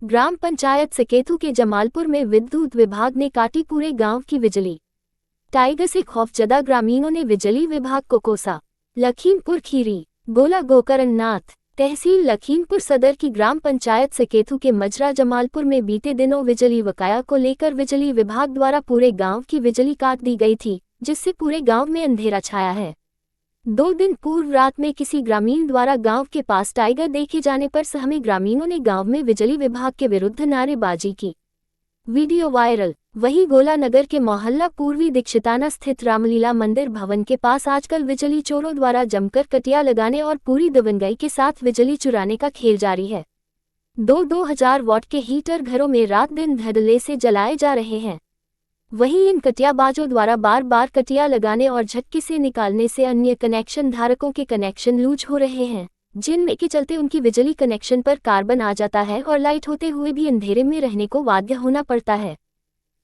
ग्राम पंचायत सकेतु के जमालपुर में विद्युत विभाग ने काटी पूरे गांव की बिजली। टाइगर से खौफजदा ग्रामीणों ने बिजली विभाग को कोसा। लखीमपुर खीरी, बोला गोकरण नाथ। तहसील लखीमपुर सदर की ग्राम पंचायत सकेतु के मजरा जमालपुर में बीते दिनों बिजली बकाया को लेकर बिजली विभाग द्वारा पूरे गांव की बिजली काट दी गई थी, जिससे पूरे गांव में अंधेरा छाया है। 2 दिन पूर्व रात में किसी ग्रामीण द्वारा गांव के पास टाइगर देखे जाने पर सहमे ग्रामीणों ने गांव में बिजली विभाग के विरुद्ध नारेबाजी की। Video viral. वहीं गोला नगर के मोहल्ला पूर्वी दीक्षिताना स्थित रामलीला मंदिर भवन के पास आजकल बिजली चोरों द्वारा जमकर कटिया लगाने और पूरी दबंगई के साथ बिजली चुराने का खेल जारी है। 2000 वाट के हीटर घरों में रात दिन धड़ल्ले से जलाए जा रहे हैं। वहीं इन कटियाबाजों द्वारा बार बार कटिया लगाने और झटके से निकालने से अन्य कनेक्शन धारकों के कनेक्शन लूज हो रहे हैं, जिनमें के चलते उनकी बिजली कनेक्शन पर कार्बन आ जाता है और लाइट होते हुए भी अंधेरे में रहने को बाध्य होना पड़ता है,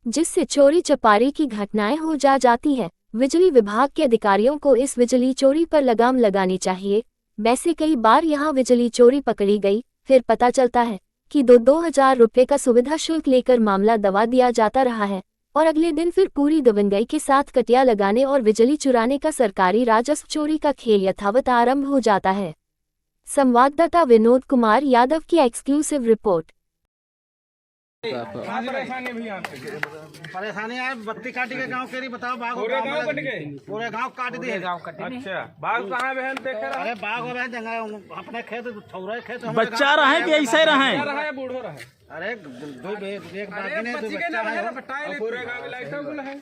जिससे चोरी चपारी की घटनाएं हो जाती है। बिजली विभाग के अधिकारियों को इस बिजली चोरी पर लगाम लगानी चाहिए। वैसे कई बार यहां बिजली चोरी पकड़ी गई, फिर पता चलता है कि 2000 रुपये का सुविधा शुल्क लेकर मामला दबा दिया जाता रहा है और अगले दिन फिर पूरी दबंगई के साथ कटिया लगाने और बिजली चुराने का सरकारी राजस्व चोरी का खेल यथावत आरंभ हो जाता है। संवाददाता विनोद कुमार यादव की एक्सक्लूसिव रिपोर्ट। परेशानी है, बत्ती काटी के गांव के बताओ। बाग पूरे गांव काट दिए। अच्छा, बाग कहाँ बहन देख रहा? अरे बाग हो रहे जंगल अपने खेत छौरा खेत बच्चा रहे कि ऐसे रहे? बूढ़ो रहे। अरे दो एक बाकी ने दो बच्चा है। पूरे गांव में लाइट गुल है।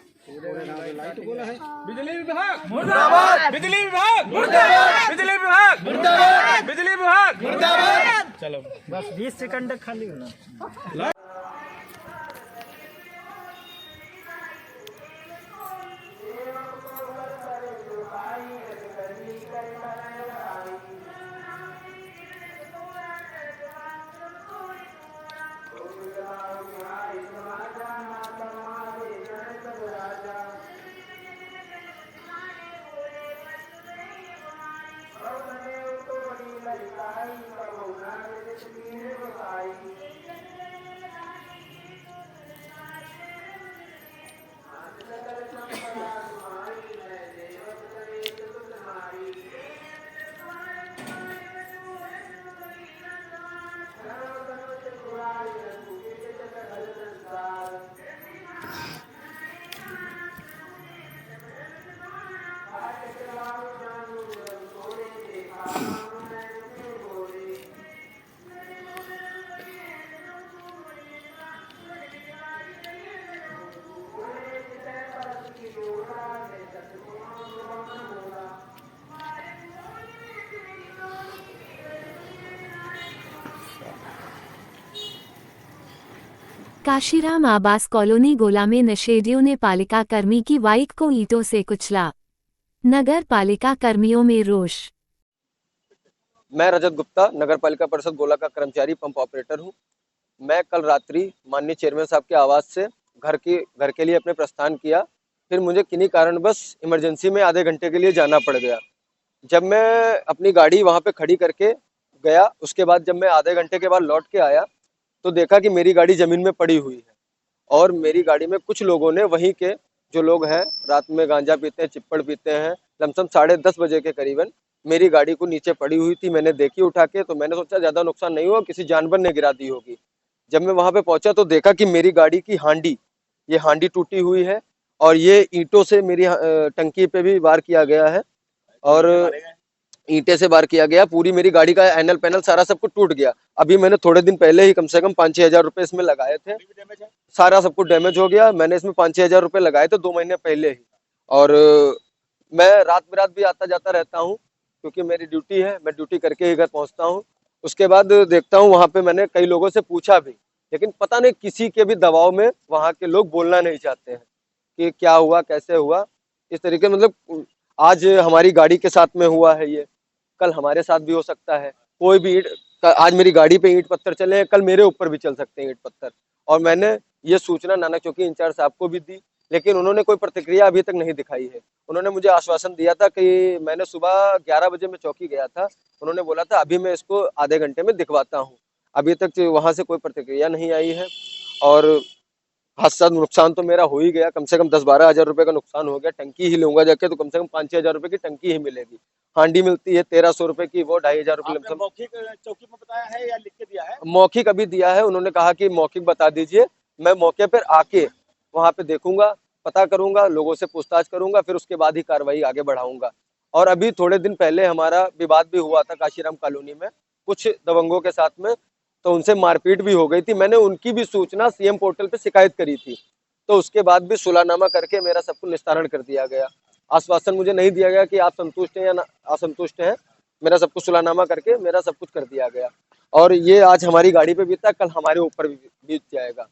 लाइट गुल है। बिजली विभाग मुर्दाबाद, बिजली विभाग मुर्दाबाद, बिजली विभाग मुर्दाबाद, बिजली विभाग मुर्दाबाद। चलो बस 20 सेकंड खाली होना। काशीराम आवास कॉलोनी गोला में नशेड़ियों ने पालिका कर्मी की बाइक को ईंटों से कुचला। नगर पालिका कर्मियों में रोष। मैं रजत गुप्ता, नगर पालिका परिषद गोला का कर्मचारी पंप ऑपरेटर हूं। मैं कल रात्रि माननीय चेयरमैन साहब के आवास से घर के लिए अपने प्रस्थान किया। फिर मुझे किन्हीं कारणवश इमरजेंसी में आधे घंटे के लिए जाना पड़ गया। जब मैं अपनी गाड़ी वहां पे खड़ी करके गया, उसके बाद जब मैं आधे घंटे के बाद लौट के आया तो देखा कि मेरी गाड़ी जमीन में पड़ी हुई है और मेरी गाड़ी में कुछ लोगों ने, वहीं के जो लोग हैं रात में गांजा पीते हैं, चिप्पड़ पीते हैं, लमसम 10:30 बजे के करीबन मेरी गाड़ी को नीचे पड़ी हुई थी। मैंने देखी उठा के, तो मैंने सोचा ज्यादा नुकसान नहीं हुआ, किसी जानवर ने गिरा दी होगी। जब मैं वहां पे पहुंचा तो देखा कि मेरी गाड़ी की ये हांडी टूटी हुई है और ये ईंटों से मेरी टंकी पे भी वार किया गया है और ईंटे से वार किया गया। पूरी मेरी गाड़ी का एनल पैनल सारा सब कुछ टूट गया। अभी मैंने थोड़े दिन पहले ही कम से कम 5-6 हजार रुपए इसमें लगाए थे। सारा सब कुछ डैमेज हो गया। मैंने इसमें 5-6 हजार रुपए लगाए थे 2 महीने पहले ही। और मैं रात बिरात भी आता जाता रहता हूँ क्योंकि मेरी ड्यूटी है, मैं ड्यूटी करके ही घर पहुँचता हूँ। उसके बाद देखता हूँ वहाँ पे मैंने कई लोगों से पूछा भी, लेकिन पता नहीं किसी के भी दबाव में वहाँ के लोग बोलना नहीं चाहते हैं कि क्या हुआ, कैसे हुआ। इस तरीके मतलब आज हमारी गाड़ी के साथ में हुआ है, ये कल हमारे साथ भी हो सकता है। कोई भी आज मेरी गाड़ी पे ईंट पत्थर चले हैं, कल मेरे ऊपर भी चल सकते हैं ईंट पत्थर। और मैंने ये सूचना नानक चौकी इंचार्ज साहब को भी दी, लेकिन उन्होंने कोई प्रतिक्रिया अभी तक नहीं दिखाई है। उन्होंने मुझे आश्वासन दिया था कि मैंने सुबह 11 बजे में चौकी गया था, उन्होंने बोला था अभी मैं इसको आधे घंटे में दिखवाता हूँ। अभी तक वहां से कोई प्रतिक्रिया नहीं आई है। और हादसा नुकसान तो मेरा हो ही गया, कम से कम 10-12 हज़ार रुपए का नुकसान हो गया। टंकी ही लूंगा जाके तो कम से कम 5-6 हज़ार रुपए की टंकी ही मिलेगी। हांडी मिलती है 1300 रुपए की, वो 2,500 रुपए लमसम। मौखिक चौकी में बताया है या लिख के दिया है? मौखिक अभी दिया है, उन्होंने कहा कि मौखिक बता दीजिए, मैं मौके पर आके वहां पे देखूंगा, पता करूंगा, लोगों से पूछताछ करूंगा, फिर उसके बाद ही कार्रवाई आगे बढ़ाऊंगा। और अभी थोड़े दिन पहले हमारा विवाद भी हुआ था काशीराम कॉलोनी में कुछ दबंगों के साथ में, तो उनसे मारपीट भी हो गई थी। मैंने उनकी भी सूचना सीएम पोर्टल पे शिकायत करी थी, तो उसके बाद भी सुलहनामा करके मेरा सब कुछ निस्तारण कर दिया गया। आश्वासन मुझे नहीं दिया गया कि आप संतुष्ट हैं या असंतुष्ट हैं, मेरा सब कुछ सुलहनामा करके मेरा सब कुछ कर दिया गया। और ये आज हमारी गाड़ी पे बीता, कल हमारे ऊपर भी बीत जाएगा।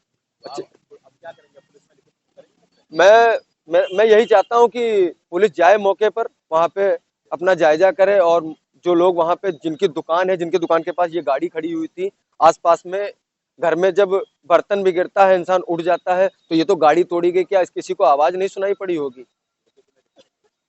मैं यही चाहता हूँ कि पुलिस जाए मौके पर, वहाँ पे अपना जायजा करे, और जो लोग वहाँ पे जिनकी दुकान है, जिनकी दुकान के पास ये गाड़ी खड़ी हुई थी, आसपास में घर में जब बर्तन भी गिरता है, इंसान उठ जाता है, तो ये तो गाड़ी तोड़ी गई, क्या किसी को आवाज नहीं सुनाई पड़ी होगी?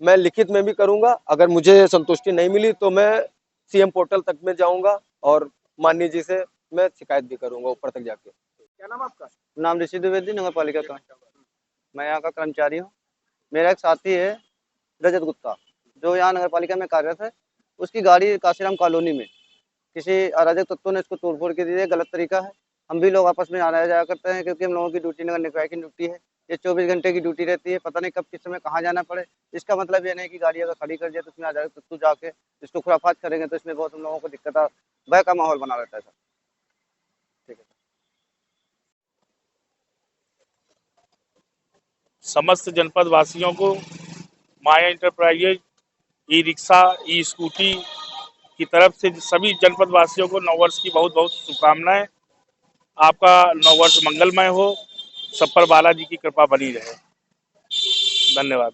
मैं लिखित में भी करूंगा, अगर मुझे संतुष्टि नहीं मिली तो मैं सीएम पोर्टल तक में जाऊंगा और माननीय जी से मैं शिकायत भी करूंगा ऊपर तक जाके। क्या नाम आपका? नाम ऋषि द्विवेदी, नगर पालिका का। मैं यहाँ का कर्मचारी हूँ। मेरा एक साथी है रजत गुप्ता, जो यहाँ नगर पालिका में कार्यरत है। उसकी गाड़ी काशीराम कॉलोनी में किसी अराजक तत्वों ने इसको तोड़फोड़ के दी है, गलत तरीका है। हम भी लोग आपस में आया जाया करते हैं, क्योंकि हम लोगों की ड्यूटी नगर निकाय की ड्यूटी है। ये 24 घंटे की ड्यूटी रहती है, पता नहीं कब किस समय कहाँ जाना पड़े। इसका मतलब ये नहीं कि गाड़ी अगर खड़ी कर दिया तो उसमें अराजक तत्व जाके इसको खुराफात करेंगे, तो इसमें बहुत हम लोगों को दिक्कत, भय का माहौल बना रहता है सर। ठीक है। समस्त जनपद वासियों को Maya enterprises e rickshaw e scooty की तरफ से सभी जनपद वासियों को नववर्ष की बहुत बहुत शुभकामनाएं। आपका नववर्ष मंगलमय हो, सब पर बालाजी की कृपा बनी रहे। धन्यवाद।